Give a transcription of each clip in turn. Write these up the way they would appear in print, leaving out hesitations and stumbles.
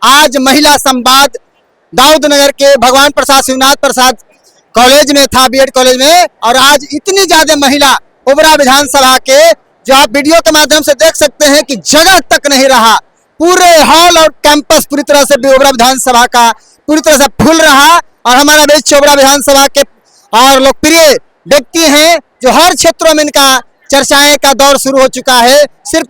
आज महिला संवाद दाऊद नगर के भगवान प्रसाद शिवनाथ प्रसाद कॉलेज में था, बीएड कॉलेज में। और आज इतनी ज्यादा महिला ओबरा विधानसभा के, जो आप वीडियो के माध्यम से देख सकते हैं कि जगह तक नहीं रहा, पूरे हॉल और कैंपस पूरी तरह से ओबरा विधानसभा का पूरी तरह से फूल रहा। और हमारा बीच ओबरा विधानसभा के और लोकप्रिय व्यक्ति हैं, जो हर क्षेत्रों में इनका चर्चाएं का दौर शुरू हो चुका है। सिर्फ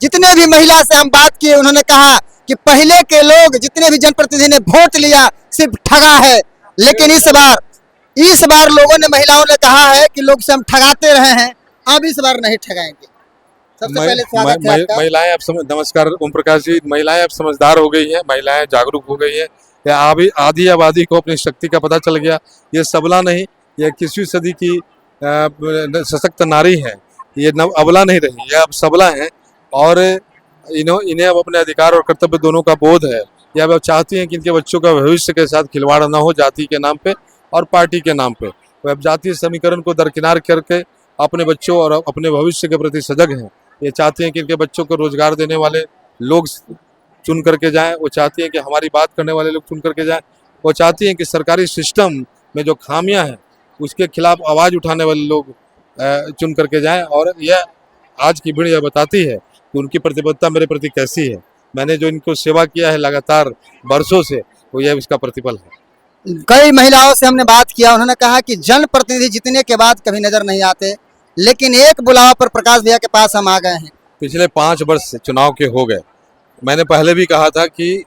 जितने भी महिला से हम बात किए, उन्होंने कहा कि पहले के लोग जितने भी जनप्रतिनिधि ने वोट लिया सिर्फ ठगा है, लेकिन इस बार लोगों ने, महिलाओं ने कहा है कि लोग से हम ठगाते रहे हैं, अब इस बार नहीं ठगाएंगे। सबसे पहले स्वागत है आपका। महिलाएं अब नमस्कार ओम प्रकाश जी। महिलाएं अब समझदार हो गई हैं, महिलाएं जागरूक हो गई हैं। अभी आधी आबादी को अपनी शक्ति का पता चल गया। ये सबला नहीं, ये 21वीं सदी की सशक्त नारी है, ये अबला नहीं रही, ये अब सबला है। और इन्हें अब अपने अधिकार और कर्तव्य दोनों का बोध है। ये अब चाहती हैं कि इनके बच्चों का भविष्य के साथ खिलवाड़ न हो, जाति के नाम पे और पार्टी के नाम पे। वो अब जातीय समीकरण को दरकिनार करके अपने बच्चों और अपने भविष्य के प्रति सजग हैं। ये चाहती हैं कि इनके बच्चों को रोजगार देने वाले लोग चुन करके जाएं। वो चाहती हैं कि हमारी बात करने वाले लोग चुन करके जाएं। वो चाहती हैं कि सरकारी सिस्टम में जो खामियां हैं उसके खिलाफ आवाज़ उठाने वाले लोग चुन करके जाएं। और यह आज की भीड़ यह बताती है कि उनकी प्रतिबद्धता मेरे प्रति कैसी है। मैंने जो इनको सेवा किया है लगातार बरसों से, वो यह उसका प्रतिफल है। कई महिलाओं से हमने बात किया, उन्होंने कहा कि जनप्रतिनिधि जीतने के बाद कभी नजर नहीं आते, लेकिन एक बुलावा पर प्रकाश भैया के पास हम आ गए हैं। पिछले 5 वर्ष चुनाव के हो गए। मैंने पहले भी कहा था कि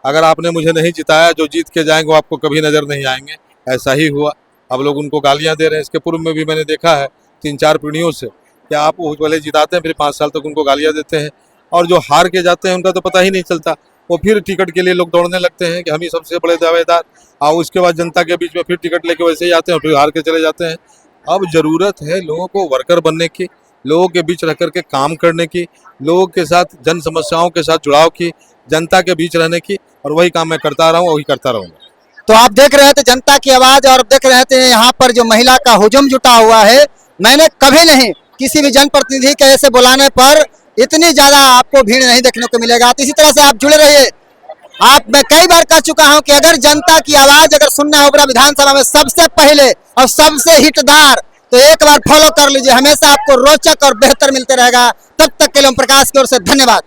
अगर आपने मुझे नहीं जिताया, जो जीत के जाएंगे वो आपको कभी नजर नहीं आएंगे। ऐसा ही हुआ। अब लोग उनको गालियां दे रहे हैं। इसके पूर्व में भी मैंने देखा है 3-4 पीढ़ियों से कि आप वो पहले जिताते हैं, फिर 5 साल तक उनको गालियां देते हैं। और जो हार के जाते हैं उनका तो पता ही नहीं चलता। वो फिर टिकट के लिए लोग दौड़ने लगते हैं कि हम ही सबसे बड़े दावेदार, और उसके बाद जनता के बीच में फिर टिकट लेके वैसे ही आते हैं और फिर हार के चले जाते हैं। अब जरूरत है लोगों को वर्कर बनने की, लोगों के बीच रह करके काम करने की, लोगों के साथ जन समस्याओं के साथ जुड़ाव की, जनता के बीच रहने की। और वही काम मैं करता रहा हूँ, वही करता रहूँगा। तो आप देख रहे थे जनता की आवाज, और देख रहे थे यहाँ पर जो महिला का हुजूम जुटा हुआ है। मैंने कभी नहीं किसी भी जनप्रतिनिधि के ऐसे बुलाने पर इतनी ज्यादा आपको भीड़ नहीं देखने को मिलेगा। तो इसी तरह से आप जुड़े रहिए। मैं कई बार कह चुका हूं कि अगर जनता की आवाज अगर सुनना है ओबरा विधानसभा में सबसे पहले और सबसे हिटदार, तो एक बार फॉलो कर लीजिए। हमेशा आपको रोचक और बेहतर मिलते रहेगा। तब तक के लिए ओम प्रकाश की ओर से धन्यवाद।